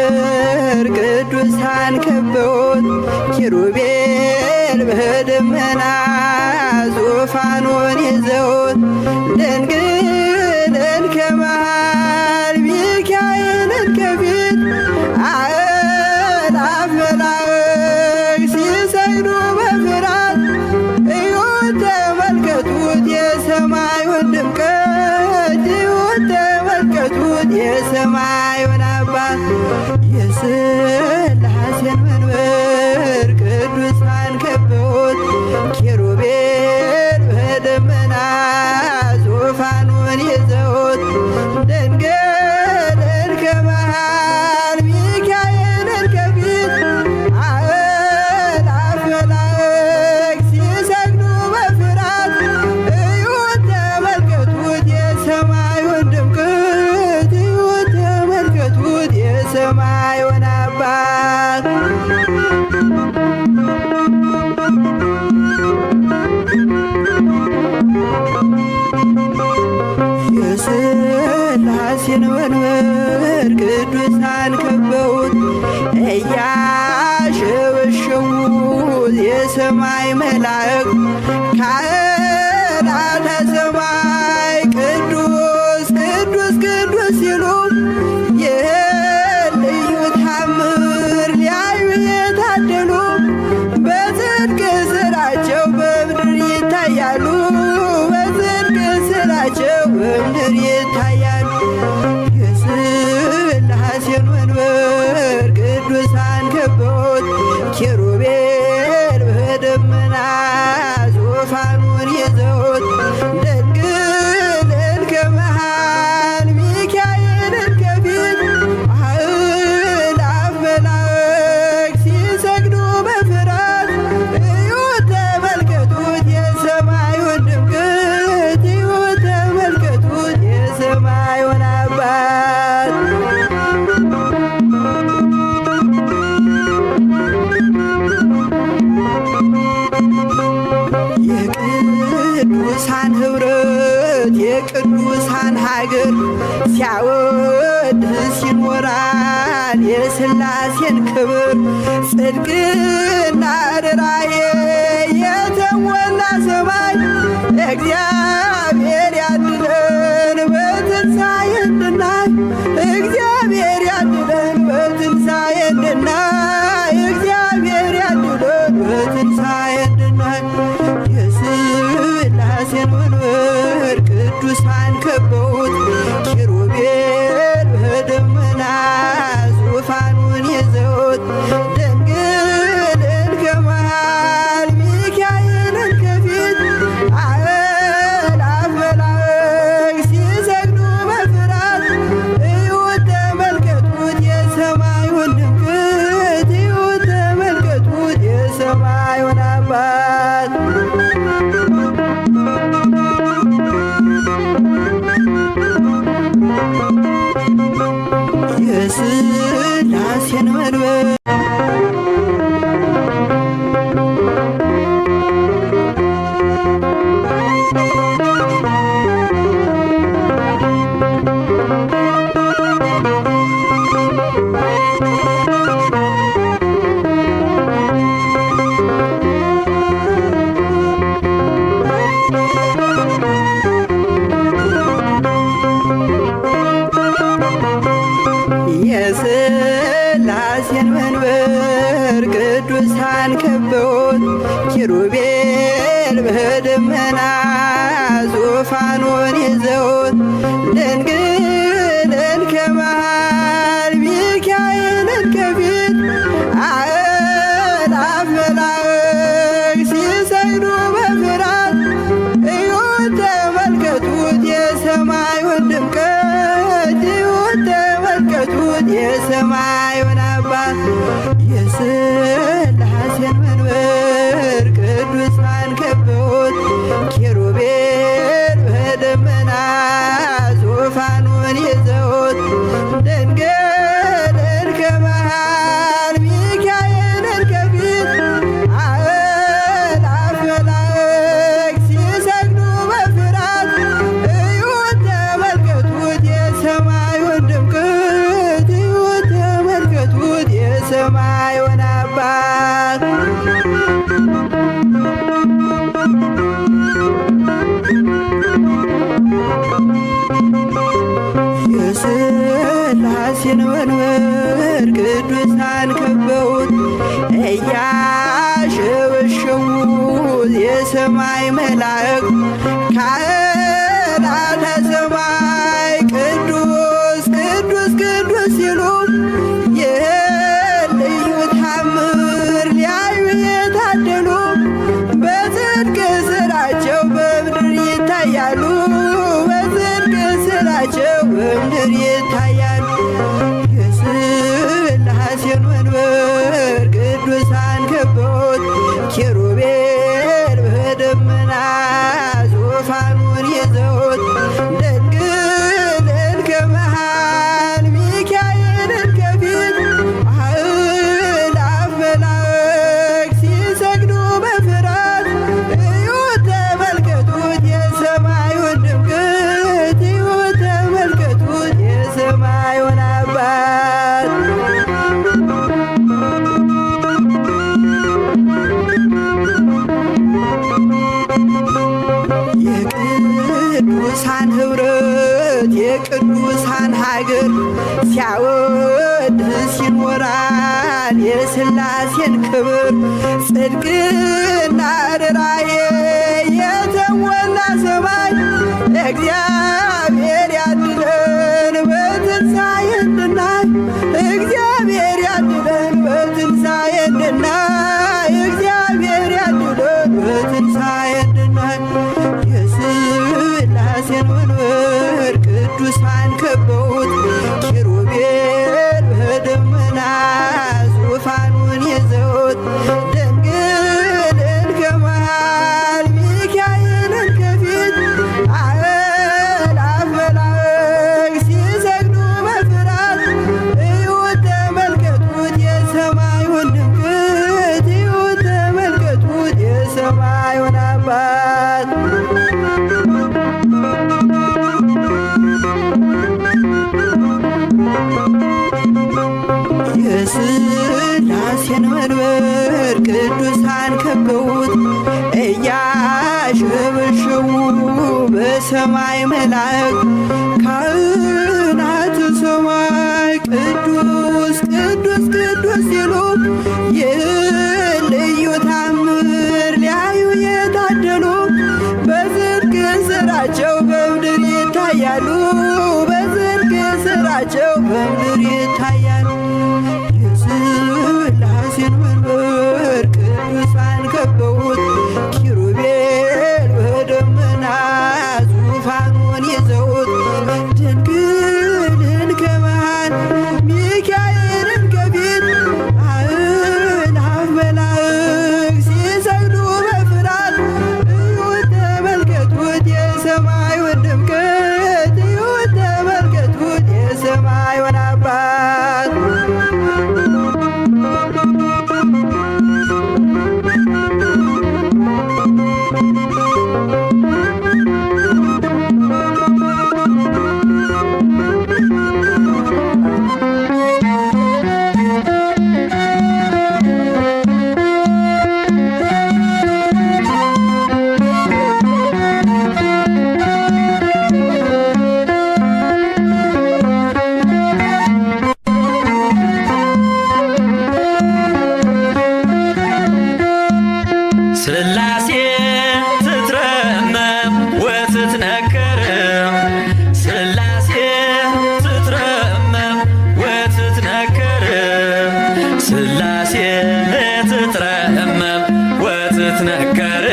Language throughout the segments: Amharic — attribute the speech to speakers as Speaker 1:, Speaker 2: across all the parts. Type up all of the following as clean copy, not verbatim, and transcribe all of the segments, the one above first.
Speaker 1: መንበር ቅዱሳን ከበውት ኪሩቤል በደመና ዙፋኑን ይዘውት ድንግልን ከመሃል ሚካኤልን ከፊት አእላፍ መላእክት ሲሰግዱ በፍርሃት እዩት ተመልከቱት የሰማዩን ድምቀት እዩት ተመልከቱት የሰማዩን አባት የሥላሴን መንበር ቅዱሳን ከበውት ኪሩቤል በደመና ዙፋኑን ይዘውት ድንግልን ከመሃል ሚካኤልን ከፊት አእላፍ መላእክት ሲሰግዱ በፍርሃት እዩት ተመልከቱት የሰማዩን ድምቀት እዩት ተመልከቱት የሰማዩን አባት የሥላሴን መንበር ቅዱሳን ከበውት እያሸበሸቡት የሰማይ መላእክት ካህናተ ሰማይ ቅዱስ ቅዱስ ቅዱስ ሲሉ ይህን ልዩ ታምር ሊያዩ የታደሉ በጽድቅ ሥራቸው በምድር ይታያሉ በጽድቅ ሥራቸው በምድር ይታያሉ። የሥላሴን መንበር ቅዱሳን ከበውት ኪሩቤል በደመና ዙፋኑን ይዘውት ድንግልን ከመሃል ሚካኤልን ከፊት አእላፍ መላእክት ሲሰግዱ በፍርሃት እዩት ተመልከቱት የሰማዩን ድምቀት እዩት ተመልከቱት የሰማዩን አባት የቅዱሳን ኅብረት የቅዱሳን ሀገር ሲያወድስ ይኖራል የሥላሴን ክብር ጽድቅና ርኅራኄ የተሞላ ሰማይ እግዚአብሔር ያድነን በትንሣኤ እንድናይ እግዚአብሔር ያድነን በትንሣኤ እንድናይ እግዚአብሔር ያድነን በትንሣኤ እንድናይ የሥላሴን መንበር ቅዱሳን ከበውት ኪሩቤል በደመና ዙፋኑን ይዘውት ድንግልን ከመሃል ሚካኤልን ከፊት አእላፍ መላእክት ሲሰግዱ በፍርሃት እዩት ተመልከቱት የሰማዩን ድምቀት እዩት ተመልከቱት የሰማዩን አባት የሥላሴን መንበር የሥላሴን መንበር ቅዱሳን ከበውት ኪሩቤል በደመና ዙፋኑን ይዘውት ድንግልን ከመሃል ሚካኤልን ከፊት አእላፍ መላእክት ሲሰግዱ በፍርሃት እዩት ተመልከቱት የሰማዩን ድምቀት እዩት ተመልከቱት የሰማዩን አባት የሥላሴን መንበር ቅዱሳን ከበውት ኪሩቤል በደመና ዙፋኑን ይዘውት ድንግልን ከመሃል ሚካኤልን ከፊት አእላፍ መላእክት ሲሰግዱ በፍርሃት እዩት ተመልከቱት የሰማዩን ድምቀት እዩት ተመልከቱት ያወራል የሥላሴን ክብር ጽድቅና ርራዬ የተሞላ ሰማይ እግዚአብሔር ያድለን በትንሣኤ እንድናይ እግዚአብሔር ያድለን በትንሣኤ እንድናይ እግዚአብሔር ያድለን በትንሣኤ እንድናይ የሥላሴን መንበር ቅዱሳን ከበውት ኪሩቤል በደመና ዙፋኑን ይዘውት ድንግልን ከመሃል ሚካኤልን ከፊት አእላፍ መላእክት ሲሰግዱ በፍርሃት እዩት ተመልከቱት የሰማዩን ድምቀት እዩት ተመልከቱት የሰማዩን አባት የሥላሴን መንበር ቅዱሳን ከበውት እያሸበሸቡ በሰማይ መላእክት ካህናተ ሰማይ ቅዱስ ቅዱስ ቅዱስ ሲሉ ይህን ልዩ ታምር ሊያዩ የታደሉ በጽድቅ ሥራቸው በምድር ይታያሉ በጽድቅ ሥራቸው በምድር ይታያሉ። የሥላሴን መንበር ቅዱሳን ከበውት ኪሩቤል በደመና ዙፋኑን ይዘውት ድንግልን ከመሃል ሚካኤልን ከፊት አእላፍ መላእክት ሲሰግዱ በፍርሃት እዩት ተመልከቱት የሰማዩን ድምቀት እዩት ተመልከቱት የሰማዩን አባት
Speaker 2: ሥላሴ ትትረመም ወትትነከር ሥላሴ ትትረመም ወትትነከር ሥላሴ ትትረመም ወትትነከር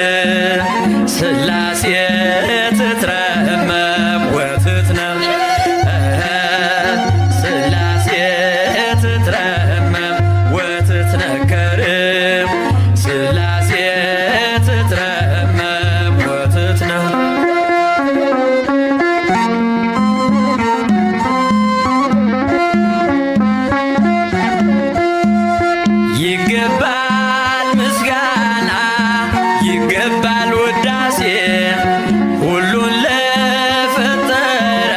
Speaker 2: ሥላሴ ትትረመም ወትትነም ሥላሴ ትትረመም ወትትነከር ሥላሴ ትትረመም ወትትነም ይገባል ምስጋና ይገባል ውዳሴ ሁሉን ለፈጠረ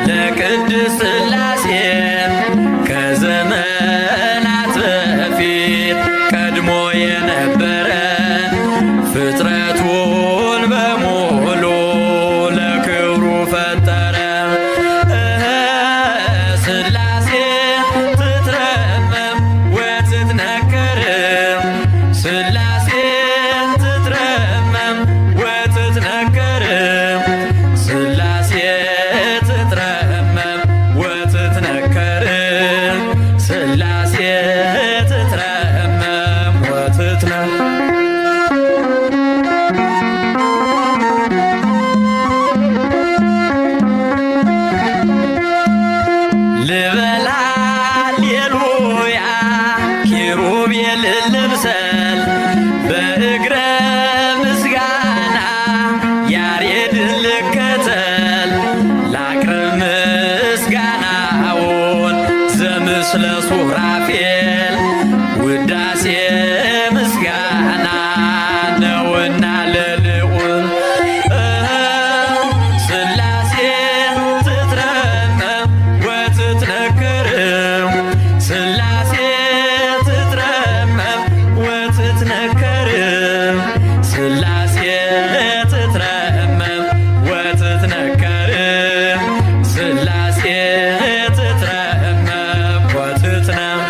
Speaker 2: ለቅድስት ሥላሴ ከዘመናት በፊት ቀድሞ የነበረ ፍጥረቱን በሙሉ ለክብሩ ፈጠረ። ሥላሴ ትትረመም ወትትነከር ሥላሴ ትትረመም ወትትነከር ሥላሴ ትትረመም ወትትነከር ሥላሴ ትትረመም ወትትነም ልበል ሃሌሉያ ኪሩቤል ልምሰል በእግረ ምስጋና ያሬድን ልከተል ላቅርብ ምስጋናውን ዘምስለ ሱራፌል ውዳሴ ምስጋና ነውና ለልዑል ሥላሴ ትትረመም ወትትነከር ሥላሴ ትትረመም ወትትነከር ሥላሴ ትትረመም ወትትነከር ሥላሴ ትትረመም ወትትነም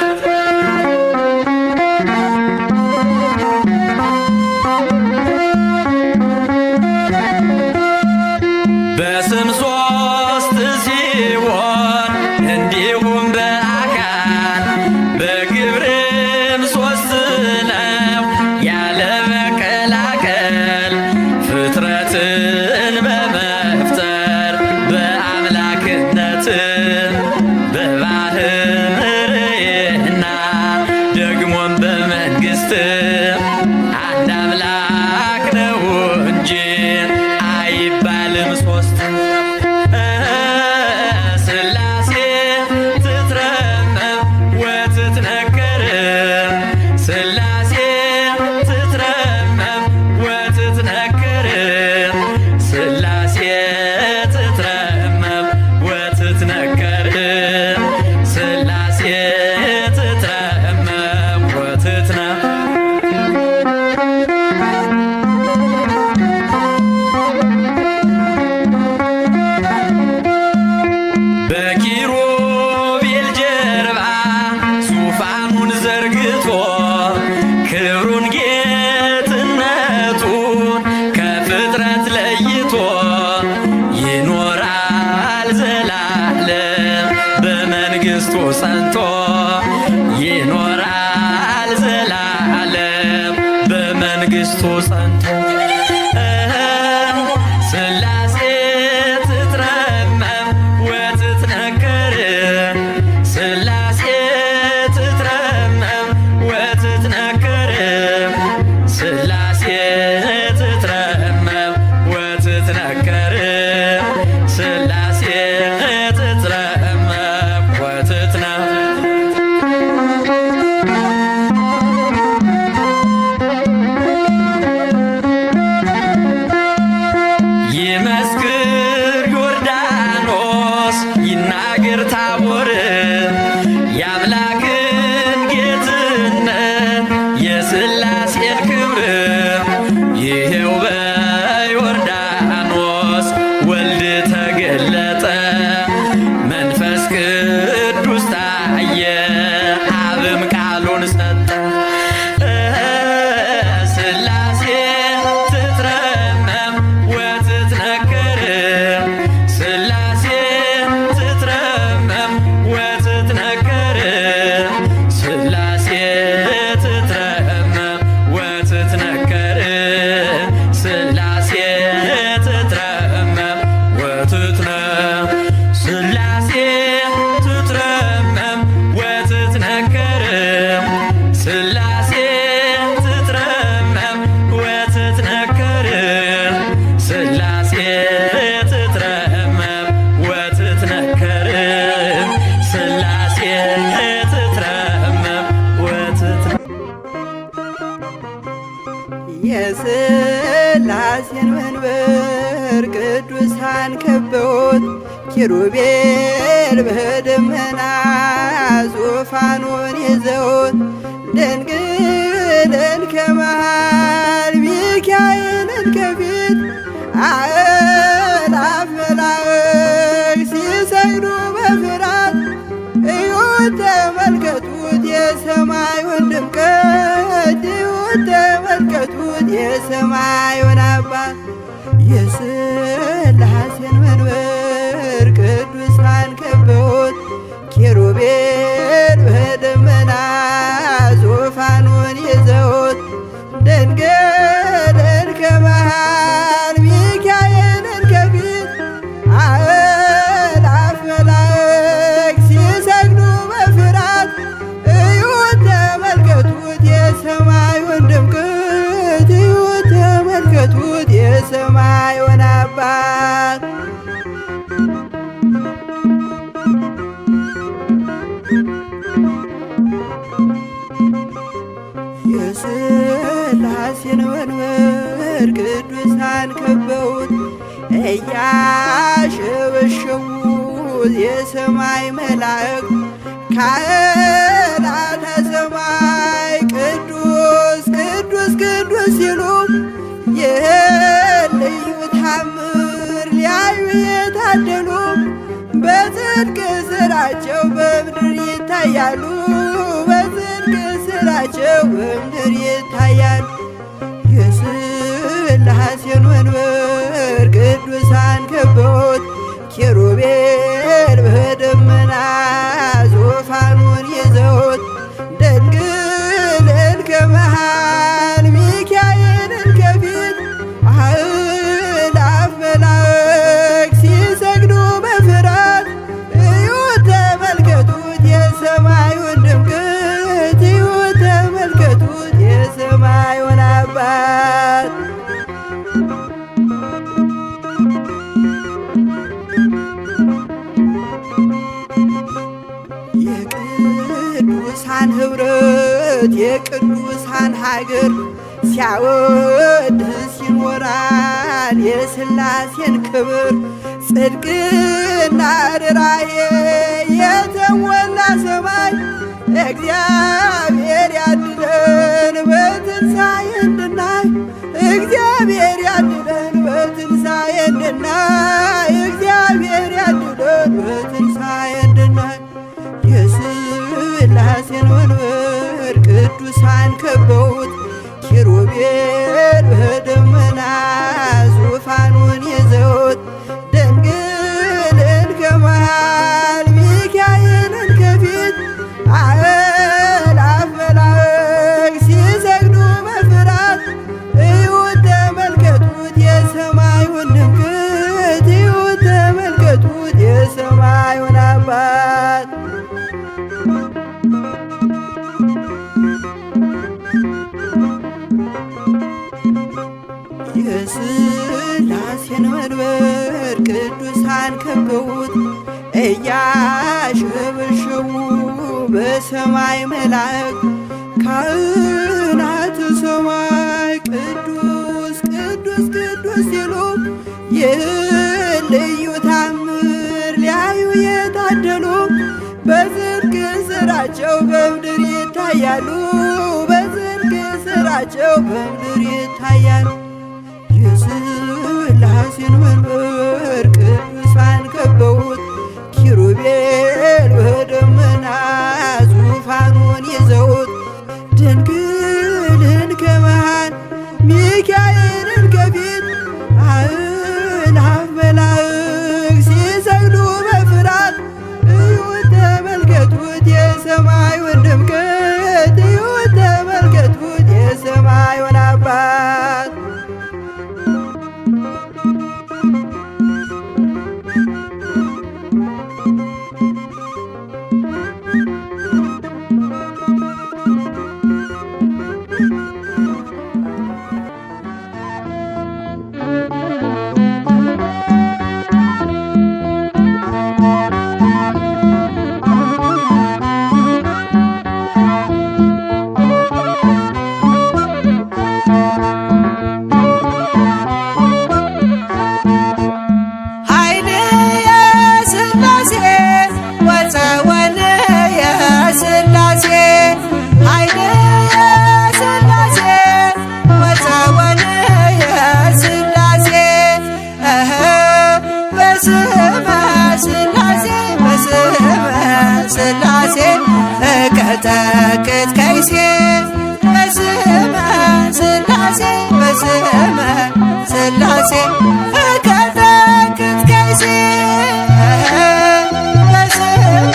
Speaker 1: የሥላሴን መንበር ቅዱሳን ከበውት ኪሩቤል በደመና ዙፋኑን ይዘውት ድንግልን ከመሃል ሚካኤልን ከፊት አእላፍ መላእክት ሲሰግዱ በፍርሃት እዩት ተመልከቱት የሰማዩን ድምቀት እዩት ተመልከቱት የሰማዩን አባት የሥላሴን መንበር ቅዱሳን ከበውት ኪሩቤል በደመና ዙፋኑን ይዘውት ድንግልን ከመሃል ሚካኤልን ከፊት አእላፍ መላእክት ሲሰግዱ በፍርሃት እዩት ተመልከቱት የሰማዩን ድምቀት እዩት ተመልከቱት የሰማዩን አባት የሥላሴን መንበር ቅዱሳን ከበውት እያሸበሸቡት የሰማይ መላእክት ካህናተ ሰማይ ቅዱስ ቅዱስ ቅዱስ ሲሉ ይህን ልዩ ታምር ሊያዩ የታደሉ በጽድቅ ሥራቸው በምድር ይታያሉ በጽድቅ ሥራቸው በምድር ይታያሉ። የሥላሴን መንበር ቅዱሳን ከበውት ኪሩቤል በደመና ዙፋኑን ይዘውት ድንግልን ከመሃል ሚካኤልን ከፊት አእላፍ መላእክት ሲሰግዱ በፍርሃት እዩት ተመልከቱት የሰማዩን ድምቀት እዩት ተመልከቱት የሰማዩን አባት የቅዱሳን ኅብረት የቅዱሳን ሀገር ሲያወድስ ይኖራል የሥላሴን ክብር ጽድቅና ርራዬ የተሞላ ሰማይ እግዚአብሔር ያድለን በትንሣኤ እንድናይ እግዚአብሔር ያድለን በትንሣኤ እንድናይ እግዚአብሔር ያድለን በትንሣኤ እንድናይ የሥላሴን መንበር ቅዱሳን ከበውት ኪሩቤል በደመና ዙፋኑን ይዘውት ድንግልን ከመሃል ሚካኤልን ከፊት አእላፍ መላእክት ሲሰግዱ በፍርሃት እዩት ተመልከቱት የሰማዩን ድምቀት እዩት ተመልከቱት የሰማዩን አባት የሥላሴን መንበር ቅዱሳን ከበውት እያሸበሸቡ በሰማይ መላእክት ካህናተ ሰማይ ቅዱስ ቅዱስ ቅዱስ ሲሉ ይህን ልዩ ታምር ሊያዩ የታደሉ በጽድቅ ሥራቸው በምድር ይታያሉ በጽድቅ ሥራቸው በምድር ይታያሉ። የሥላሴን መንበር ቅዱሳን ከበውት ኪሩቤል በደመና ዙፋኑን ይዘውት ድንግልን ከመሃል ሚካኤልን ከፊት አእላፍ መላእክት ሲሰግዱ በፍርሃት እዩት ተመልከቱት የሰማዩን ድምቀት እዩት ተመልከቱት የሰማዩን አባት እቀጠቅጥ ከይሴ በስመ ሥላሴ በስመ ሥላሴ እቀጠቅጥ ከይሴ በስመ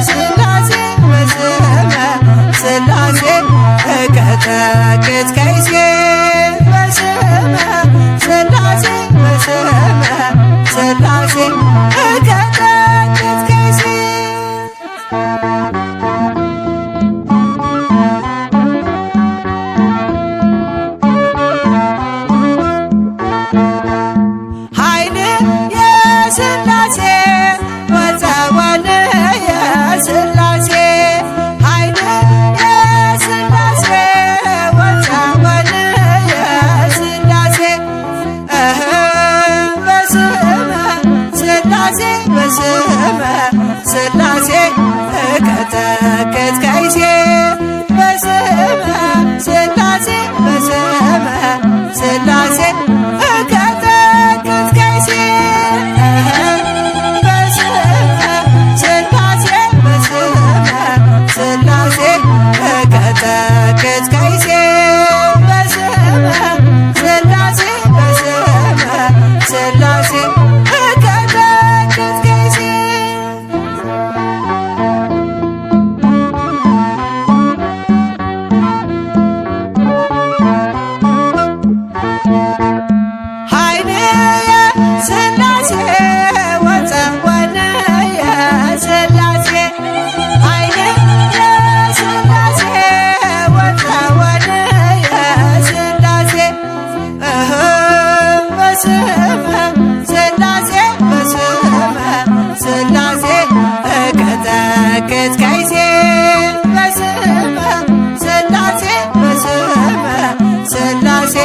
Speaker 1: ሥላሴ በስመ ሥላሴ እቀጠቅጥ ከይሴ በስመ ሥላሴ በስመ ሥላሴ እቀጠቅጥ ከይሴ ኃይል የሥላሴ ወፀወን የሥላሴ ኃይል የሥላሴ ወፀወን የሥላሴ በስመ ሥላሴ በስመ ሥላሴ እቀጠቅጥ ከይሴ በስመ ሥላሴ በስመ ሥላሴ እቀጠቅጥ ከይሴ በስመ ሥላሴ በስመ ሥላሴ እቀጠቅጥ ከይሴ በስመ ሥላሴ በስመ ሥላሴ እቀጠቅጥ ከይሴ ኃይል የሥላሴ ወፀወን የሥላሴ ኃይል የሥላሴ ወፀወን የሥላሴ በስመ ሥላሴ በስመ ሥላሴ እቀጠቅጥ ከይሴ በስመ ሥላሴ በስመ ሥላሴ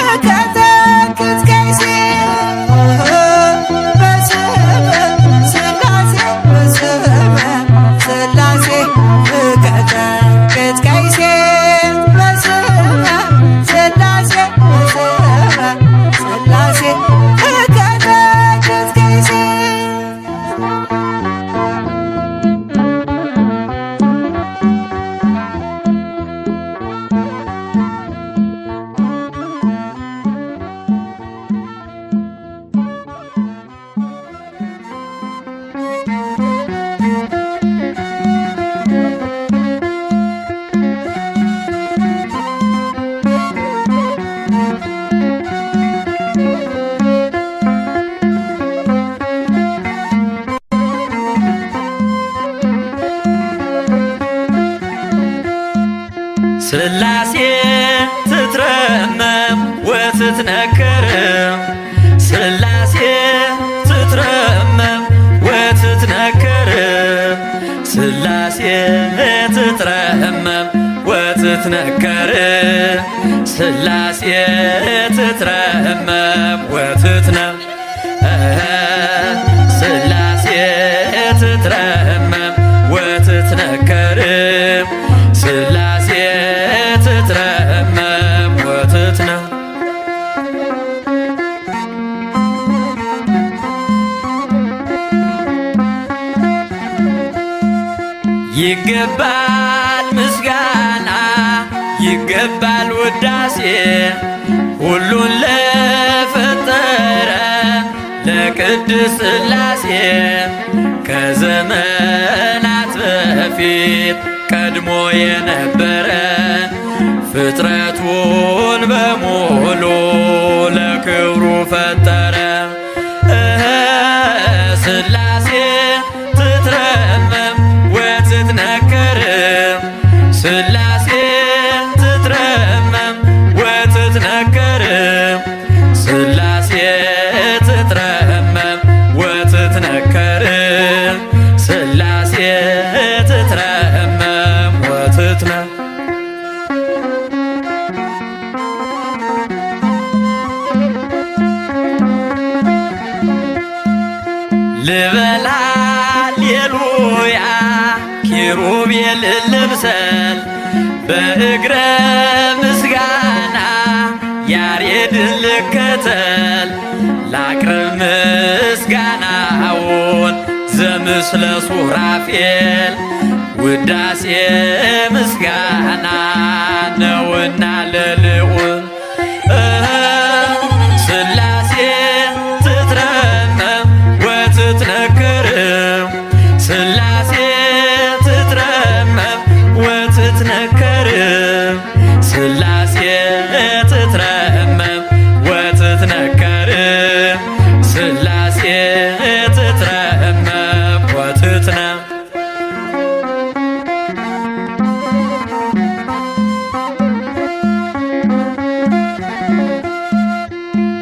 Speaker 1: እቀጠቅጥ ከይሴ በስመ ሥላሴ በስመ ሥላሴ እቀጠቅጥ ከይሴ በስመ ሥላሴ በስመ ሥላሴ እቀጠቅጥ ከይሴ
Speaker 2: ሥላሴ ትትረመም ወትትነከር ሥላሴ ትትረመም ወትትነከር ሥላሴ ትትረመም ወትትነከር ሥላሴ ትትረመም ወትትነም ሥላሴ ትትረመም ወትትነከር ሥላሴ ትትረመም ወትትነም ይገባል ምስጋና ይገባል ውዳሴ ሁሉን ለፈጠረ ለቅድስት ሥላሴ ከዘመናት በፊት ቀድሞ የነበረ ፍጥረቱን በሙሉ ለክብሩ ፈጠረ። ሥላሴ ትትረመም ወትትነከር ሥላሴ ትትረመም ወትትነከር ሥላሴ ትትረመም ወትትነከር ሥላሴ ትትረመም ወትትነም ልበል ሃሌሉያ ኪሩቤል ልብሰል በእግረ ምስጋና ያሬድን ልከተል ላቅርብ ምስጋናውን ዘምስለ ሱራፌል ውዳሴ ምስጋና ነውና ለልዑል ሥላሴ ትትረመም ወትትነከር ሥላሴ ትትረመም ወትትነከር ሥላሴ ትትረመም ወትትነከር ሥላሴ ትትረመም ወትትነ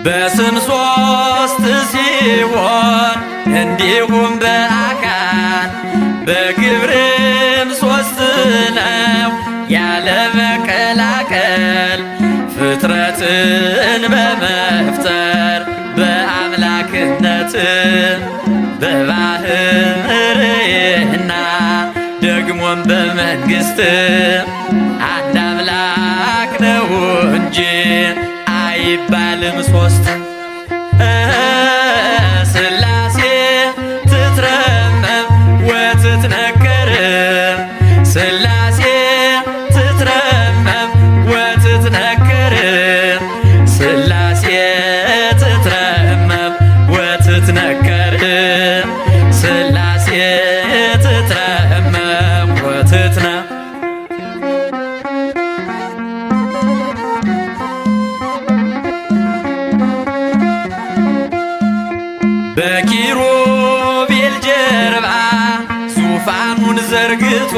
Speaker 2: በስም ሶስት ሲሆን እንዲሁም በአካል በግብርም ሶስት ነው ያለ መቀላቀል ፍጥረትን በመፍጠር በአምላክነት በባህርይና ደግሞም በመንግሥት አንድ አምላክ ነው እንጂ አይባልም ሶስት ሥላሴ ትትረመም ወትትነከር ሥላሴ ትትረመም ወትትነከር ሥላሴ ትትረመም ወትትነከር ሥላሴ ትትረመም ወትትነ በኪሩቤል ጀርባ ዙፋኑን ዘርግቶ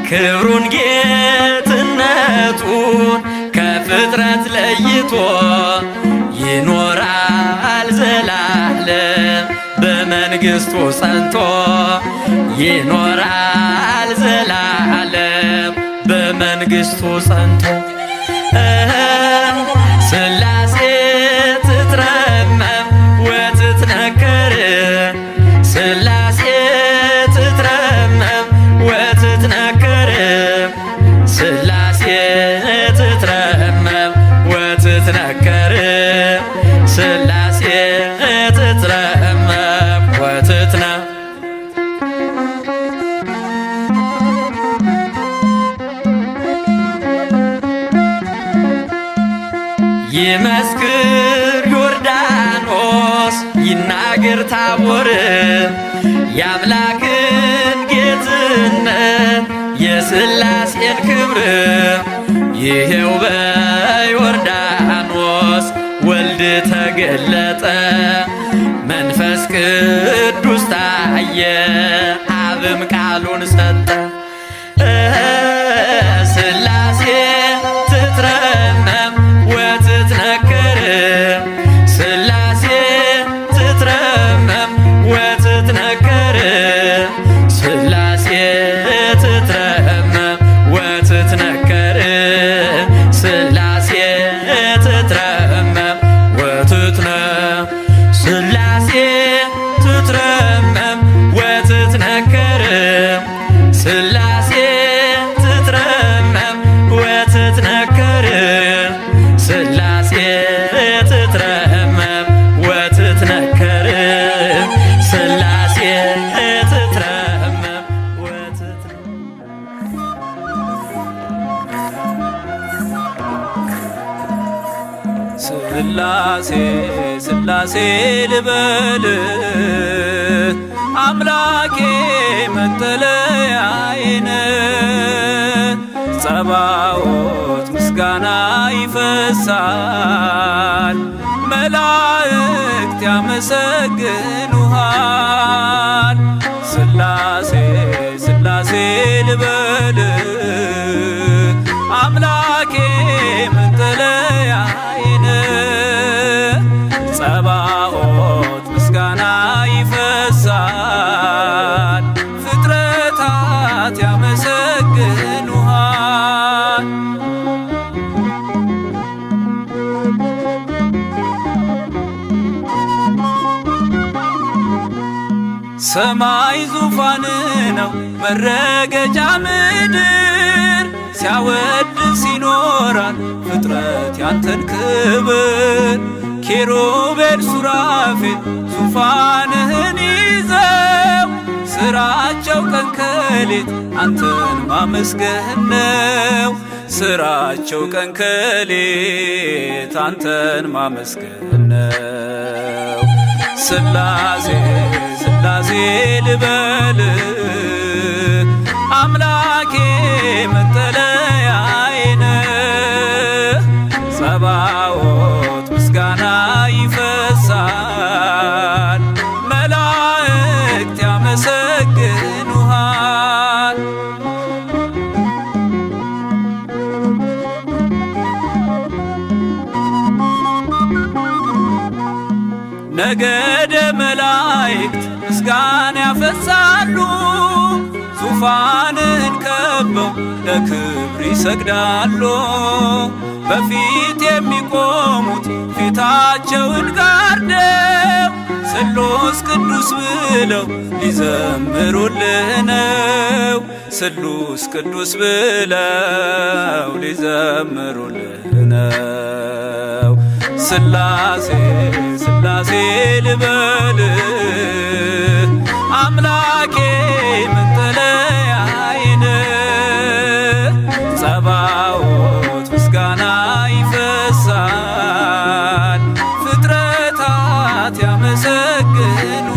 Speaker 2: ክብሩን ጌትነቱን ከፍጥረት ለይቶ ይኖራል ዘላለም በመንግሥቱ ጸንቶ ይኖራል ዘላለም በመንግሥቱ ጸንቶ ሥላሴ ትትረመም ወትትነከር ሥላሴ ትትረመም ወትትነከር ሥላሴ ትትረመም ወትትነከር ሥላሴ ትትረመም ወትትነ ይመስክር ዮርዳኖስ ይናገር ታቦር የአምላክን ጌትነት የሥላሴን ክብር ይሄው በዮርዳኖስ ወልድ ተገለጠ መንፈስ ቅዱስ ታየ አብም ቃሉን ሰጠ ሥላሴ ትትረመም ወትትነከር ሥላሴ ትትረመም ወትትነከር ሥላሴ ትትረመም ወትትነከር ሥላሴ ትትረመም ወትትነ ሥላሴ ትትረመም ወትትነከር ሥላሴ ትትረመም ወትትነከር ሥላሴ ትትረመም ወትትነከር ሥላሴ ትትረመም
Speaker 3: ሥላሴ ሥላሴ ልበል አምላኬ መጠለያዬን ጸባዖት ምስጋና ይፈሳል መላእክት ያመሰግኑሃል ሥላሴ ሥላሴ ልበል አምላኬ መጠለያዬን ጸባዖት ምስጋና ይፈሳል ፍጥረታት ያመሰግኑሃል ሰማይ ዙፋን ነው መረገጫ ምድር ሲያወድስ ይኖራል ፍጥረት ያንተን ክብር ኪሩቤል ሱራፌል ዙፋንህን ይዘው ሥራ ስራቸው ቀን ከሌት አንተን ማመስገን ነው። ስራቸው ቀን ከሌት አንተን ማመስገን ነው። ስላሴ ስላሴ ልበል አምላኬ መጠለያዬ ነህ። ጸባዖት ምስጋና ይፈሳል፣ መላእክት ያመሰግኑሃል። ነገደ መላእክት ምስጋና ያፈሳሉ፣ ዙፋንን ከበው ለክብር ይሰግዳሉ። በፊት የሚቆሙት ፊታቸውን ጋርደው ስሉስ ቅዱስ ብለው ሊዘምሩልህ ነው። ስሉስ ቅዱስ ብለው ሊዘምሩልህ ነው። ስላሴ ስላሴ ልበል አምላኬ መጠለያዬ ነህ። ጸባዖት ምስጋና ይፈሳል፣ ፍጥረታት ያመሰግኑሃል።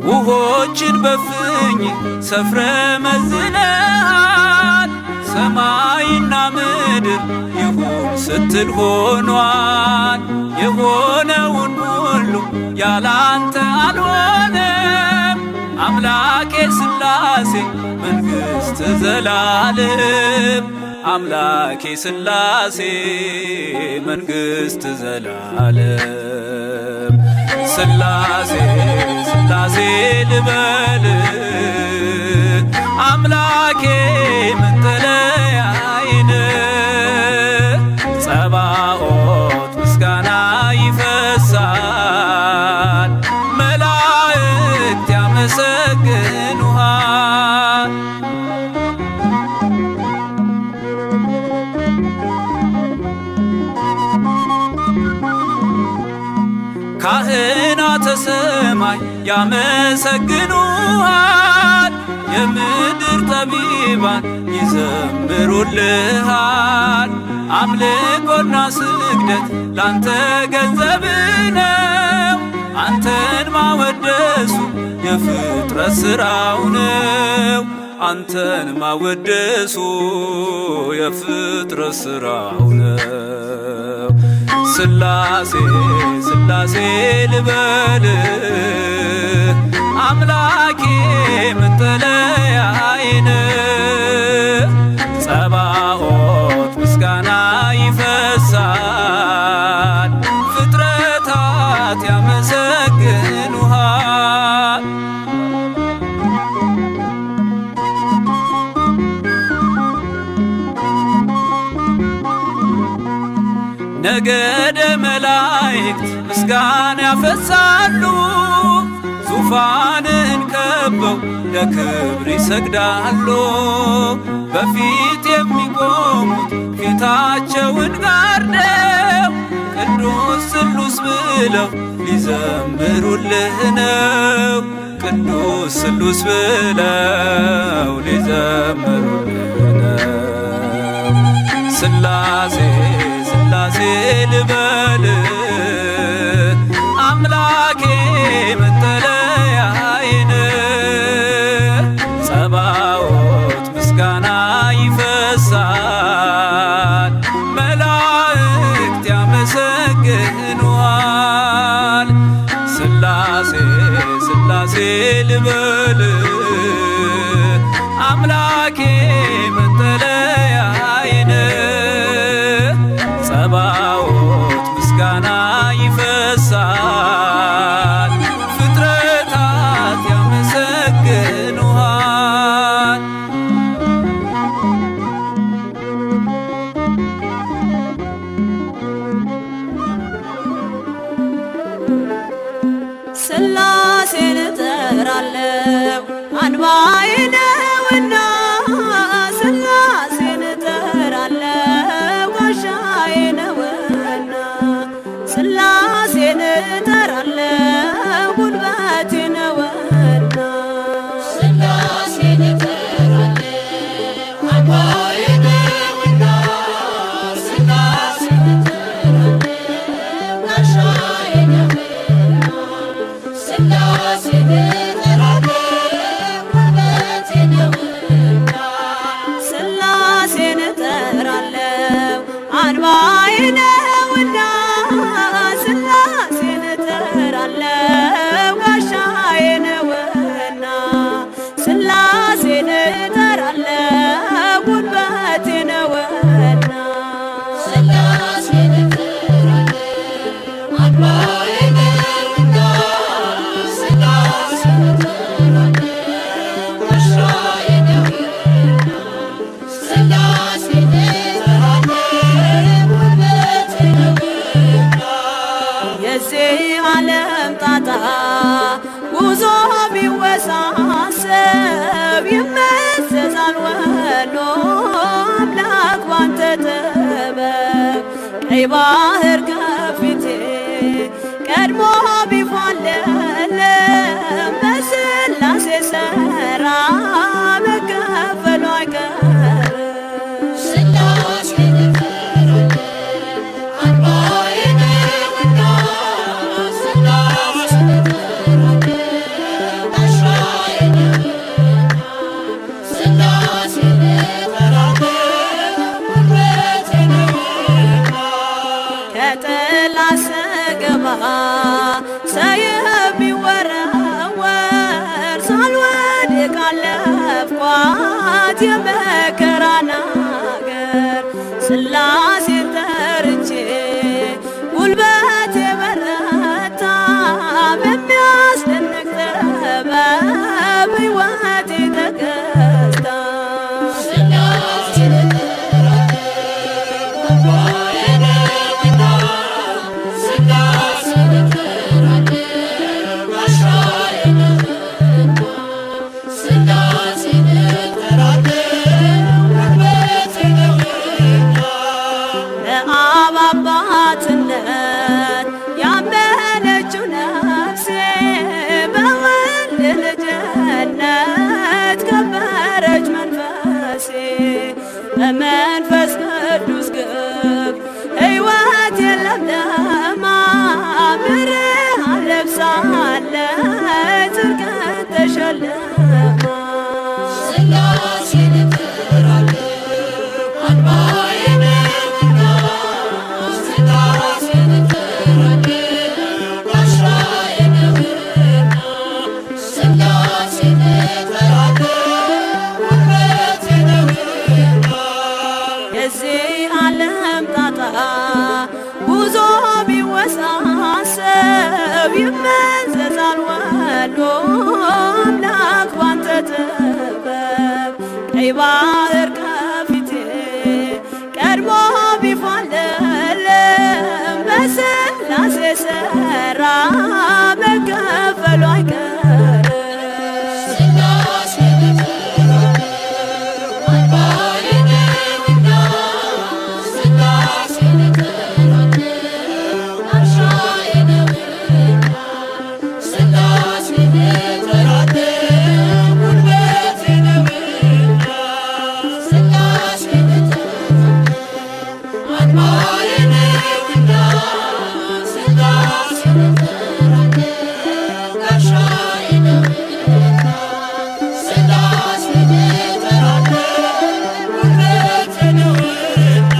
Speaker 3: ውሆችን በፍኝ ሰፍረ መዝነሃል፣ ሰማይና ምድር ይሁን ስትል ሆኗል። የሆነውን ሁሉ ያላንተ አልሆነም። አምላኬ ስላሴ መንግሥት ዘላለም፣ አምላኬ ስላሴ መንግሥት ዘላለም። ስላሴ ስላሴ ልበል አምላኬ መጠለያዬ ነህ። ጸባዖት ምስጋና ይፈሳል፣ መላእክት ያመሰግኑሃል። ካህናተ ሰማይ ያመሰግኑሃል፣ የምድር ጠቢባን ይዘምሩልሃል። አምልኮና ስግደት ላንተ ገንዘብ ነው፣ አንተን ማወደሱ የፍጥረት ሥራው ነው። አንተን ማወደሱ የፍጥረት ሥራው ነው። ስላሴ ስላሴ ልበል አምላኬ መጠለያዬ ነህ። ጸባዖት ምስጋና ይፈሳል፣ ፍጥረታት ያመሰግኑሃል። ነገደ መላእክት ምስጋና ያፈሳሉ፣ ዙፋንን ከበው ለክብር ይሰግዳሉ። በፊት የሚቆሙት ፊታቸውን ጋርደው ቅዱስ ስሉስ ብለው ሊዘምሩልህ ነው። ቅዱስ ስሉስ ብለው ሊዘምሩልህ ነው። ስላሴ ስላሴ ልበል አምላኬ መጠለያዬ ነህ። ጸባዖት ምስጋና ይፈሳል፣ መላእክት ያመሰግኑሃል። ስላሴ ስላሴ ልበል አምላኬ መጠለያዬ ነህ። ጸባዖት ምስጋና ይፈሳል፣ ፍጥረታት ያመሰግኑሃል።
Speaker 1: ስላሴን እጠራለሁ አንባዬ ነውና፣ ስላሴን እጠራለሁ ሥላሴን እጠራለሁ ጉልበቴ ነውና
Speaker 4: ሥላሴን እጠራለሁ አምባዬ ነውና ሥላሴን እጠራለሁ ጋሻዬ ነውና ሥላሴን እጠራለሁ ጉልበቴ ነውና
Speaker 1: ሥላሴን እጠራለሁ አንባዬ ነውና ሥላሴን እጠራለሁ ጋሻዬ ነውና ሥላሴን እጠራለሁ ጉልበቴ ነውና
Speaker 4: ሥላሴን እጠራለሁ አምባዬ ነውና ሥላሴን እጠራለሁ ጋሻዬ ነውና ሥላሴን እጠራለሁ ጉልበቴ ነውና
Speaker 1: የዚህ ዓለም ጣጣ ጉዞ ቢወሳሰብ ይመዘዛል ወሎ አምላክ ባንተ ጥበብ ቀይ ባህር ከፊቴ ቀድሞ ቢፋለል በሥላሴ ሥራ መከፈሉ አይቀርም።
Speaker 4: ሥላሴን እጠራለሁ አምባዬ ነውና ሥላሴን እጠራለሁ ጋሻዬ ነውና ሥላሴን እጠራለሁ ጉልበቴ ነውና
Speaker 1: ከጥላ ስገባ ሰይፍ ቢወረወር ሳልወድቅ አለፍኳት የመከራን አገር ሥላሴን ጠርቼ ጉልበቴ በረታ በሚያስደንቅ ጥበብ ሕይወቴ ተገዝታ
Speaker 4: ሥላሴን እጠራለሁ አምባዬ ነውና ሥላሴን እጠራለሁ ጋሻዬ ነውና ሥላሴን እጠራለሁ ጉልበቴ ነውና
Speaker 1: በአብ አባትነት ያመነችው ነፍሴ በወልድ ልጅነት ከበረች መንፈሴ በመንፈስ ቅዱስ ግብ ሕይወት የለምለማ ብርሃን ለብሳለች ጽድቅን ተሸልማ
Speaker 4: ሥላሴን እጠራለሁ አምባዬ ነውና ሥላሴን እጠራለሁ ጋሻዬ ነውና ሥላሴን እጠራለሁ ጉልበቴ ነውና
Speaker 1: የዚህ ዓለም ጣጣ ጉዞ ቢወሳሰብ ይመዘዛል ወሎ አምላክ ባንተ ጥበብ ቀይ ባህር ከፊቴ ቀድሞ ቢፋለል በሥላሴ ሥራ መከፈሉ አይቀርም።
Speaker 4: ሥላሴን እጠራለሁ አምባዬ ነውና ሥላሴን እጠራለሁ ጋሻዬ ነውና ሥላሴን እጠራለሁ ጉልበቴ ነውና ሥላሴን እጠራለሁ አምባዬ ነውና ሥላሴን እጠራለሁ ጋሻዬ ነውና ሥላሴን እጠራለሁ ጉልበቴ ነውና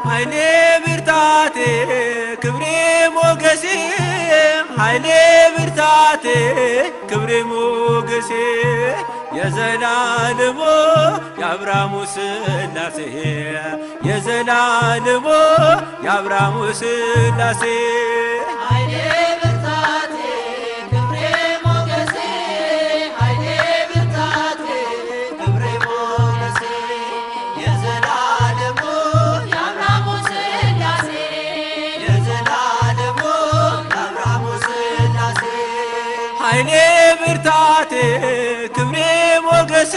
Speaker 3: ኃይሌ ብርታቴ ክብሬ ሞገሴ ኃይሌ ብርታቴ ክብሬ ሞገሴ የዘላለሙ የአብርሃሙ ሥላሴ የዘላለሙ የአብርሃሙ ሥላሴ
Speaker 4: ኃይሌ ብርታቴ ክብሬ ሞገሴ ኃይሌ ብርታቴ ክብሬ ሞገሴ የዘላለሙ የአብርሃሙ ሥላሴ የዘላለሙ የአብርሃሙ ሥላሴ
Speaker 3: ኃይሌ ብርታቴ ክብሬ ሞገሴ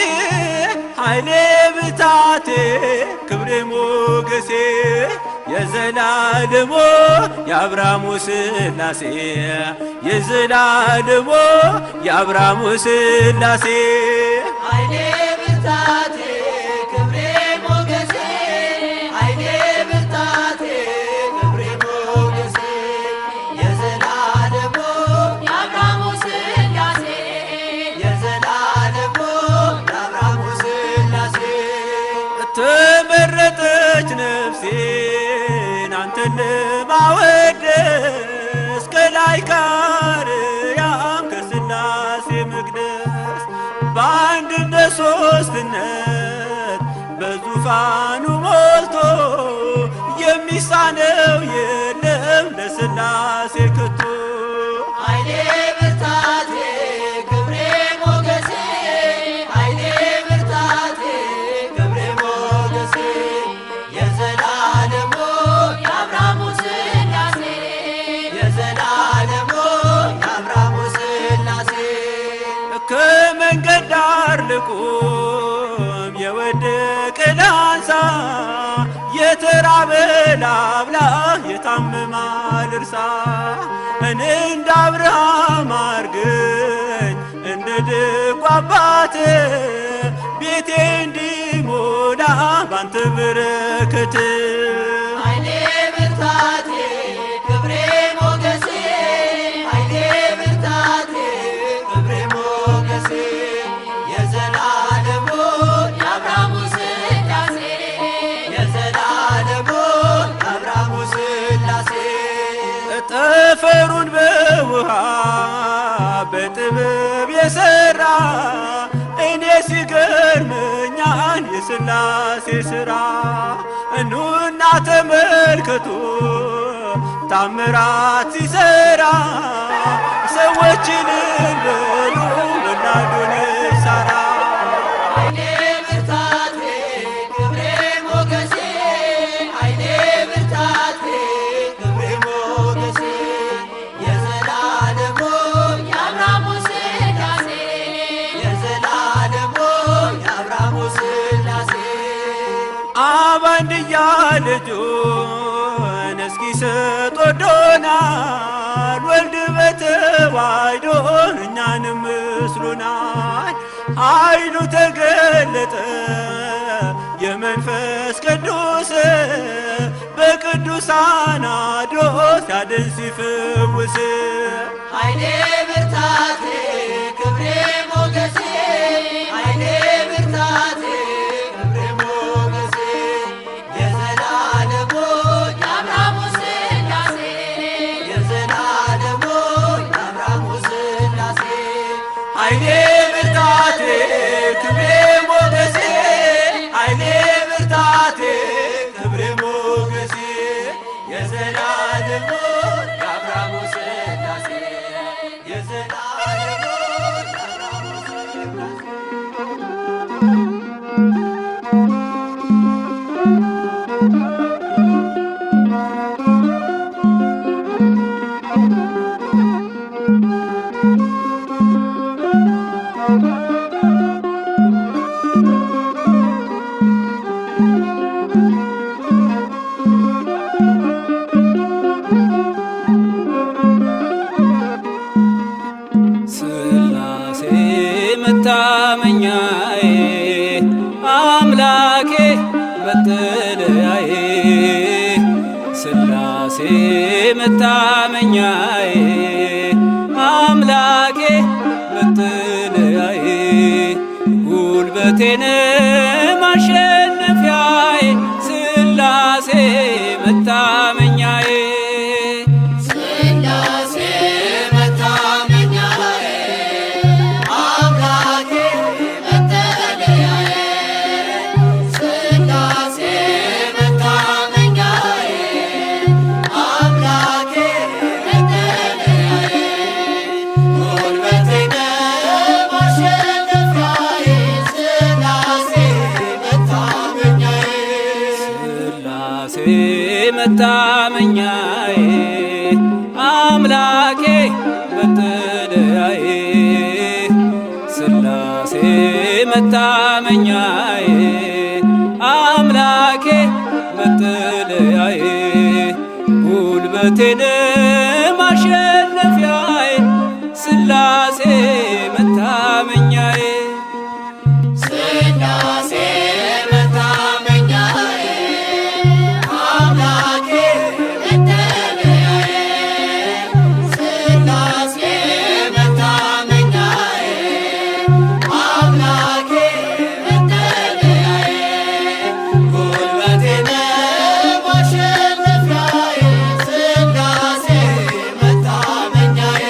Speaker 3: ኃይሌ ብርታቴ ክብሬ ሞገሴ የዘላለሙ የአብርሃሙ ሥላሴ የዘላለሙ የአብርሃሙ ሥላሴ
Speaker 4: ኃይሌ ብርታቴ ክብሬ ሞገሴ ኃይሌ ብርታቴ ክብሬ ሞገሴ የዘላለሙ የአብርሃሙ ሥላሴ የዘላለሙ የአብርሃሙ ሥላሴ
Speaker 3: ተመረጠች ነፍሴን አንተን ለማወደስ ከላይ ከአርያም ከሥላሴ መቅደስ በአንድነት ሦስትነት በዙፋኑ ሞልቶ የሚሳነው የለም ለሥላሴ ከቶ
Speaker 4: ኃይሌ ብርታቴ ክብሬ ሞገሴ ኃይሌ ብርታቴ ክብሬ ሞገሴ የዘላለሙ የአብርሃሙ ሥላሴ የዘላለሙ የአብርሃሙ ሥላሴ
Speaker 3: ከመንገድ ዳር ልቁም የወደቀ ላንሳ የተራበ ላብላ የታመመ ልርሳ እንደ አብርሃም አርገኝ እንደ ደጉ አባት ቤቴ እንዲሞላ ባንተ በረከት
Speaker 4: ኃይሌ ብርታቴ ክብሬ ሞገሴ ኃይሌ ብርታቴ ክብሬ ሞገሴ የዘላለሙ የአብርሃሙ ሥላሴ የዘላለሙ የአብርሃሙ ሥላሴ
Speaker 3: ጠፈሩን በውሃ በጥበብ የሠራ እኔ ሲገርመኛል የሥላሴ ሥራ እኑና ተመልከቱ ታምራት ሲሠራ ሰዎችን በሉ ወላዱን ሳራ
Speaker 4: ኃይሌ ብርታቴ ክብሬ ሞገሴ ኃይሌ ብርታቴ ክብሬ ሞገሴ የዘላለሙ የአብርሃሙ ሥላሴ የዘላለሙ የአብርሃሙ ሥላሴ
Speaker 3: አብ አንድያ ልጁን እስኪሰጥ ወዶናል ወልድ በተዋሕዶ እኛንም መስሎናል ኃይሉ ተገለጠ የመንፈስ ቅዱስ በቅዱሳን አድሮ ሲያድን ሲፈውስ
Speaker 4: ኃይሌ ብርታቴ ክብሬ ሞገሴ ኃይሌ ብርታቴ ክብሬ ሞገሴ የዘላለሙ የአብርሃሙ ሥላሴ የዘላለሙ የአብርሃሙ ሥላሴ
Speaker 3: ኃይሌ ብርታቴ ክብሬ ሞገሴ ኃይሌ ብርታቴ ክብሬ ሞገሴ የዘላለሙ የአብርሃሙ ሥላሴ የዘላለሙ የአብርሃሙ ሥላሴ
Speaker 2: ሥላሴ መታመኛዬ አምላኬ መጠለያዬ ሥላሴ መታመኛዬ አምላኬ መጠለያዬ ጉልበቴን ማሸነፊያዬ ሥላሴ መታመኛዬ
Speaker 4: ሥላሴ መታመኛዬ አምላኬ መጠለያዬ ሥላሴ መታመኛዬ አምላኬ መጠለያዬ
Speaker 2: መታመኛዬ አምላኬ መጠለያዬ ሥላሴ መታመኛዬ አምላኬ መጠለያዬ ጉልበቴን ማሸነፊያዬ ሥላሴ መታመኛዬ
Speaker 4: ሥላሴ መታመኛዬ አምላኬ መጠለያዬ ሥላሴ መታመኛዬ አምላኬ መጠለያዬ ጉልበቴን ማሸነፊያዬ ሥላሴ መታመኛዬ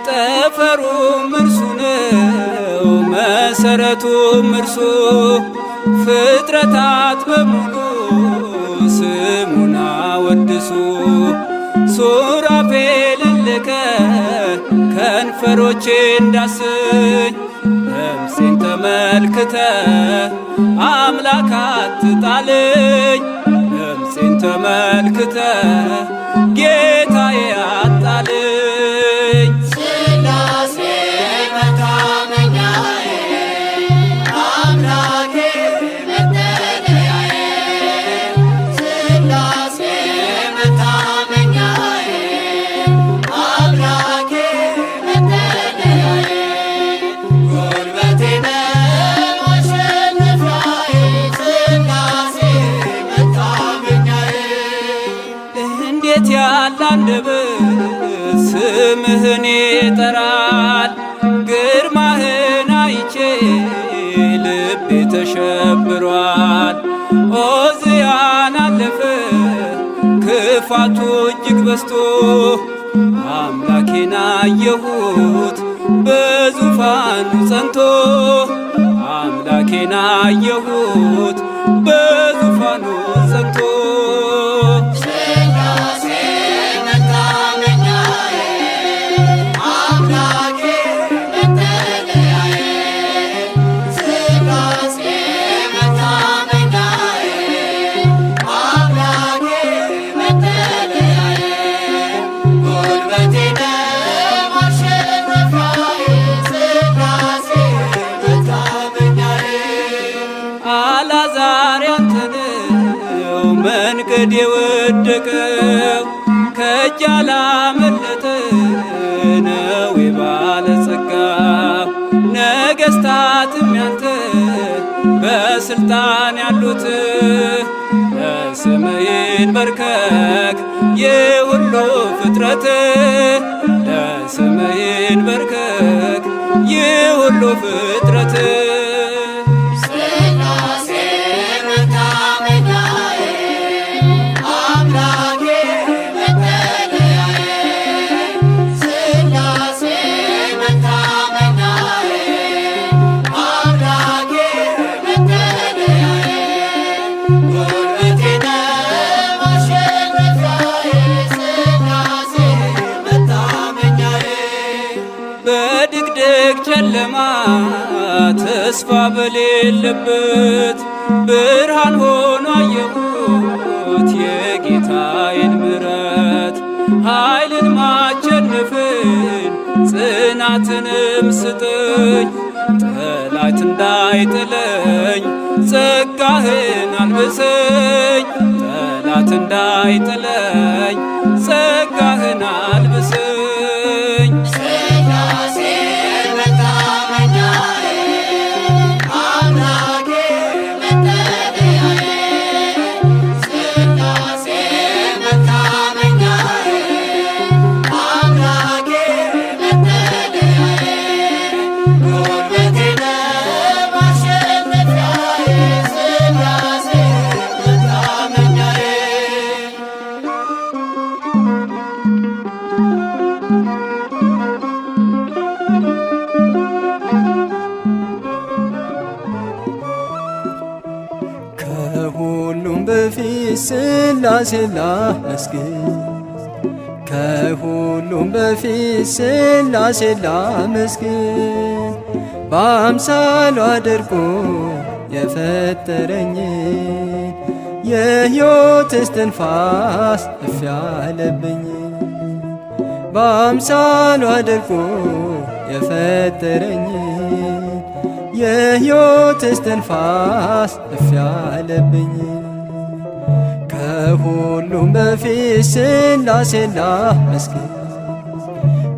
Speaker 2: ጠፈሩም እርሱ ነው መሰረቱም እርሱ ፍጥረታት በሙሉ ስሙን አወድሱ ሱራፌልን ልከ ከንፈሮቼ እንዳስኝ ነፍሴን ተመልክተ አምላክ አትጣልኝ ነፍሴን ተመልክተ ጌታዬ አጣልኝ
Speaker 4: ሥላሴ መታመኛዬ አምላኬ መጠለያዬ ሥላሴ መታመኛዬ አምላኬ መጠለያዬ ጉልበቴን ማሸነፊያዬ ሥላሴ መታመኛዬ
Speaker 2: እንዴት ያለ አንደበት ስምህን ይጠራል ግርማህን አይቼ ልቤ ተሸብሯል ዖዝያን አለፈ ክፋቱ እጅግ በዝቶ አምላኬን አየሁት በዙፋኑ ጸንቶ አምላኬን አየሁት በዙፋኑ ጸንቶ
Speaker 4: ሥላሴ መታመኛዬ አምላኬ መጠለያዬ ሥላሴ መታመኛዬ አምላኬ መጠለያዬ ጉልበቴን ማሸነፊያዬ ሥላሴ መታመኛዬ
Speaker 2: አልዓዛር ያንተነው መንገድ የወደቀው ከእጅ ያላመለጠ ነው የባለጸጋ ነገሥታትም ያንተ በስልጣን ያሉት ለስምህ ይንበርከክ የሁሉ ፍጥረት ለስምህ ይንበርከክ የሁሉ ፍጥረት
Speaker 4: ሥላሴ መታመኛዬ አምላኬ መጠለያዬ ሥላሴ መታመኛዬ አምላኬ መጠለያዬ ጉልበቴን ማሸነፊያዬ ሥላሴ መታመኛዬ
Speaker 2: በድቅድቅ ጨለማ ተስፋ በሌለበት ብርሃን ሆኖ አየሁት የጌታዬን ምሕረት ኃይልን ማቸነፍን ጽናትንም ስጠኝ ጠላት እንዳይጥለኝ ጸጋህን አልብሰኝ ጠላት እንዳይጥለኝ ጸጋህን አልብሰኝ
Speaker 4: ሥላሴ መታመኛዬ አምላኬ መጠለያዬ ሥላሴ መታመኛዬ አምላኬ መጠለያዬ ጉልበቴን ማሸነፊያዬ ሥላሴ መታመኛዬ
Speaker 5: ከሁሉም በፊት ሥላሴን ላመስግን ከሁሉም በፊት ሥላሴን ላመስግን በአምሳሉ አድርጎ የፈጠረኝ የሕይወት እስትንፋስ እፍ ያለብኝ በአምሳሉ አድርጎ የፈጠረኝ የሕይወት እስትንፋስ እፍ ያለብኝ ከሁሉም በፊት ሥላሴን ላመስግን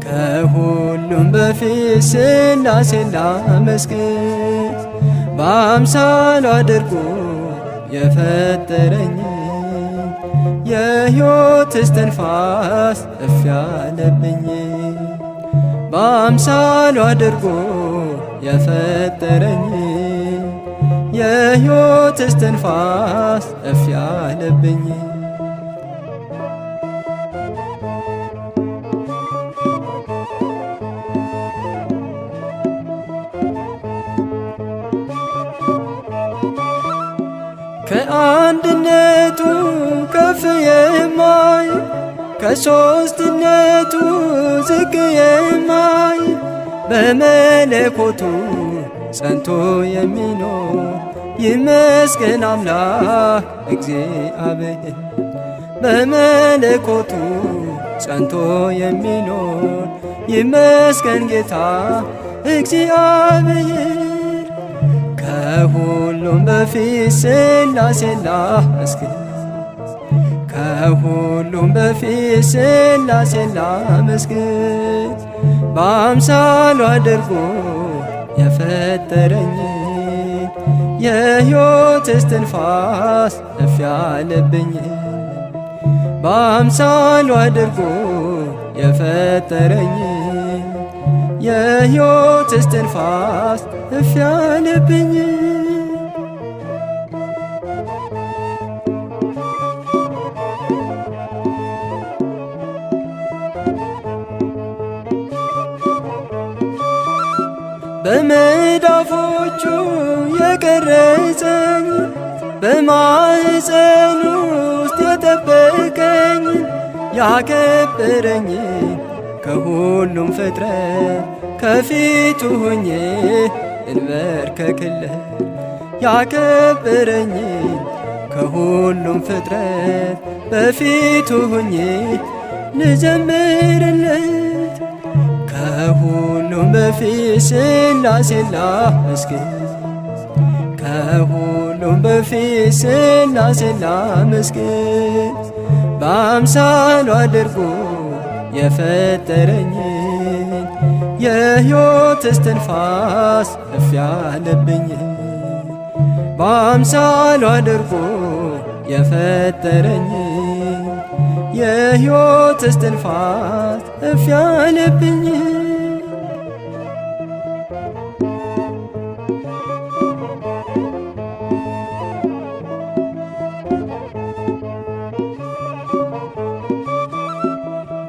Speaker 5: ከሁሉም በፊት ሥላሴን ላመስግን በአምሳሉ አድርጎ የፈጠረኝ የሕይወት እስትንፋስ እፍ ያለብኝ በአምሳሉ አድርጎ የፈጠረኝ የሕይወት እስትንፋስ እፍ ያለብኝ ከአንድነቱ ከፍ የማይ ከሦስትነቱ ዝቅ የማይ በመለኮቱ ጸንቶ የሚኖር ይመስገን አምላክ እግዚአብሔር በመለኮቱ ጸንቶ የሚኖር ይመስገን ጌታ እግዚአብሔር ከሁሉም በፊት ሥላሴን ላመስግን ከሁሉም በፊት ሥላሴን ላመስግን በአምሳሉ አድርጎ የፈጠረኝ የሕይወት እስትንፋስ እፍ ያለብኝ በአምሳሉ አድርጎ የፈጠረኝ የሕይወት እስትንፋስ እፍ ያለብኝ በመዳፎቹ የቀረጸኝ በማኅፀን ውስጥ የጠበቀኝ ያከበረኝ ከሁሉም ፍጥረት ከፊቱ ሆኜ እንበርከክለት ያከበረኝ ከሁሉም ፍጥረት በፊቱ ሆኜ ልዘምርለት ከሁሉም በፊት ሥላሴን ላመስግን ከሁሉም በፊት ሥላሴን ላመስግን በአምሳሉ አድርጎ የፈጠረኝ የሕይወት እስትንፋስ እፍ ያለብኝ በአምሳሉ አድርጎ የፈጠረኝ የሕይወት እስትንፋስ እፍ ያለብኝ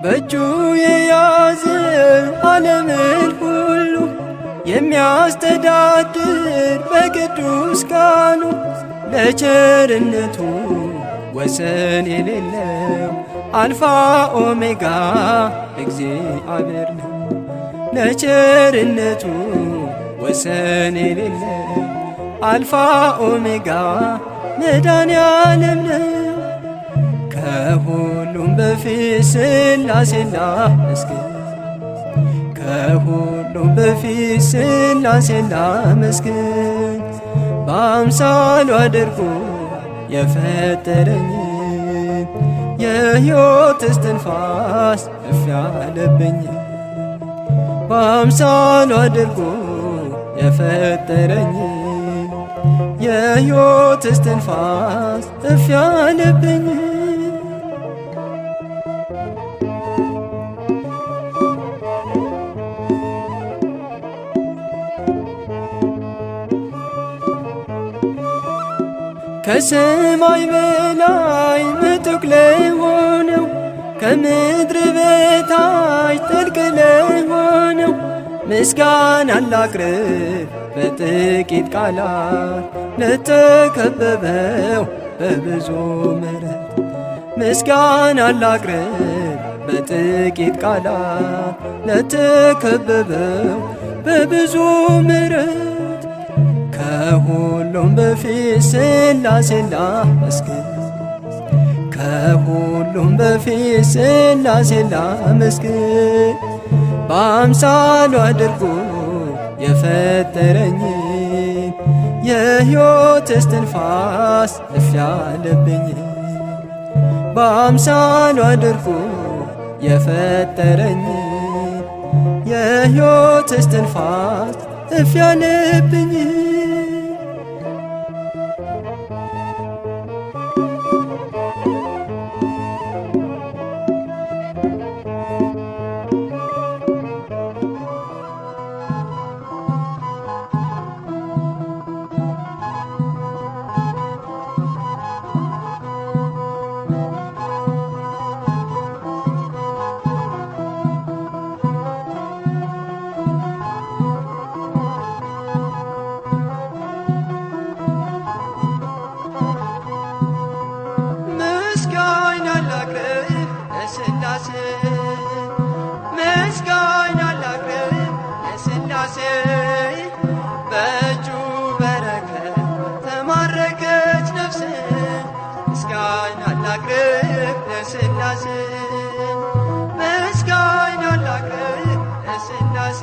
Speaker 5: በእጁ የያዘ ዓለምን ሁሉ የሚያስተዳድር በቅዱስ ቃሉ ለቸርነቱ ወሰን የሌለው አልፋ ኦሜጋ እግዚአብሔር ነው። ለቸርነቱ ወሰን የሌለው አልፋ ኦሜጋ መድኃኔዓለም ነው። ከሁሉም በፊት ሥላሴን ላመስግን ከሁሉም በፊት ሥላሴን ላመስግን በአምሳሉ አድርጎ የፈጠረኝ የሕይወት እስትንፋስ እፍ ያለብኝ በአምሳሉ አድርጎ የፈጠረኝ የሕይወት እስትንፋስ እፍ ያለብኝ ከሰማይ በላይ ምጡቅ ለሆነው ከምድር በታች ጥልቅ ለሆነው ምስጋና ላቅርብ በጥቂት ቃላት ለተከበበው በብዙ ምሕረት ምስጋና ላቅርብ በጥቂት ቃላት ለተከበበው በብዙ ምሕረት ከሁሉም በፊት ሥላሴን ላመስግን ከሁሉም በፊት ሥላሴን ላመስግን በአምሳሉ አድርጎ የፈጠረኝ የሕይወት እስትንፋስ እፍ ያለብኝ በአምሳሉ አድርጎ የፈጠረኝ የሕይወት እስትንፋስ እፍ ያለብኝ ምስጋና ላቅርብ ለሥላሴ በእጁ በረከት ተማረከች ነፍሴ ምስጋና ላቅርብ ለሥላሴ ምስጋና ላቅርብ ለሥላሴ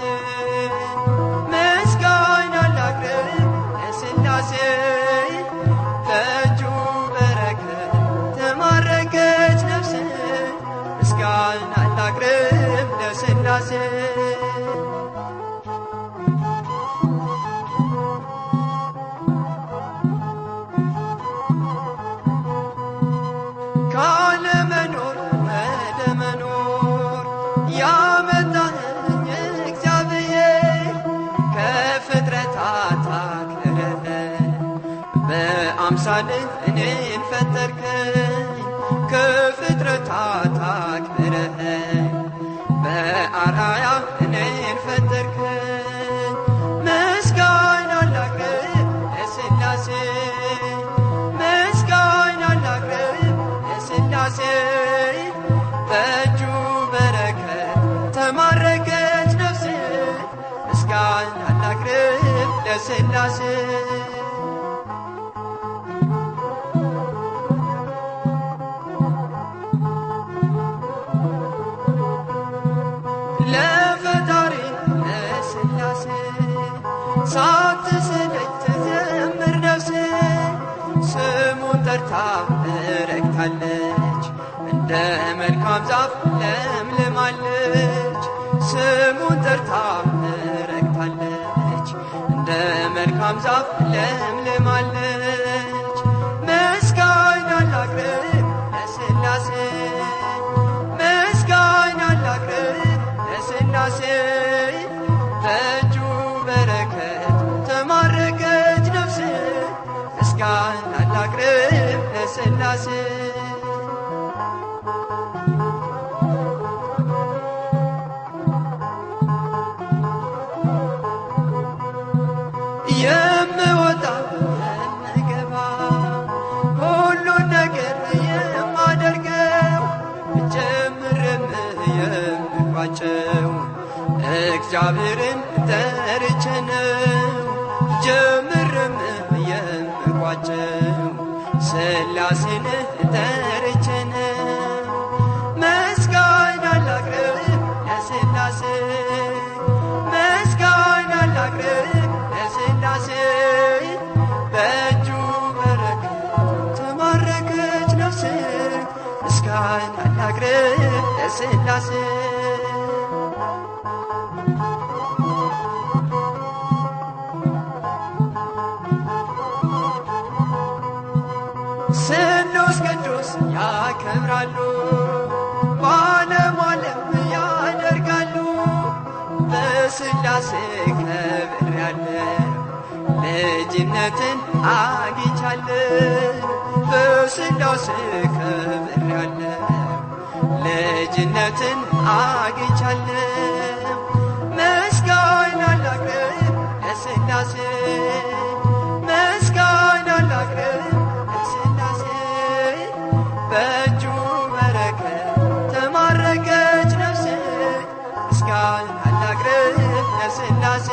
Speaker 5: ምስጋና ላቅርብ ለሥላሴ በእጁ በረከት ተማረከች ነፍሴ ምስጋና ላቅርብ ለሥላሴ ካለመኖር ወደ መኖር ያመጣኸኝ እግዚአብሔር ከፍጥረታት አክብረህ በአምሳልህ እኔን ፈጠርከኝ ከፍጥረታት አክብረህ በአርአያ እኔን ፈጠርከኝ ምስጋና ላቅርብ ለሥላሴ ምስጋና ላቅርብ ለሥላሴ በእጁ በረከት ተማረከች ነፍሴ ምስጋና ላቅርብ ለሥላሴ ለፈጣሪ ለሥላሴ ሳትሰለች ትዘምር ነፍሴ ስሙን ጠርታ ረክታለች እንደ መልካም ዛፍ ለምልማለች ስሙን ጠርታ ረክታለች እንደ መልካም ዛፍ ለምልማለች ምስጋና ላቅርብ ለሥላሴ ምስጋና ላቅርብ ለሥላሴ በእጁ በረከት ተማረከች ነፍሴ ምስጋና ላቅርብ ለሥላሴ የምወጣ የምገባ ሁሉን ነገር የማደርገው ጀምርም የምቋጨው እግዚአብሔርን ጠርቼ ነው ጀምርም የምቋጨው ሥላሴን ጠርቼ ነው ምስጋና ላቅርብ ለሥላሴ ምስጋና ላቅርብ ለሥላሴ በእጁ በረከት ተማረከች ነፍሴ ምስጋና ላቅርብ ለሥላሴ ስሉስ ቅዱስ ያከብራሉ በዓለም ዓለም ያደርጋሉ በሥላሴ ከብሬያለሁ ልጅነትን አግኝቻለሁ በሥላሴ ከብሬያለሁ ልጅነትን አግኝቻለሁ ምስጋና ላቅርብ ለሥላሴ ምስጋና ላቅርብ ለሥላሴ በእጁ በረከት ተማረከች ነፍሴ ምስጋና ላቅርብ ለሥላሴ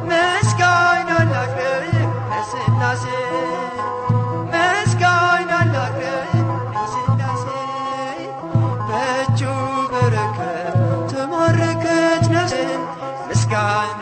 Speaker 5: ምስጋና ላቅርብ ለሥላሴ ምስጋና ላቅርብ በረከት ተማረከች ነፍስ ምስጋና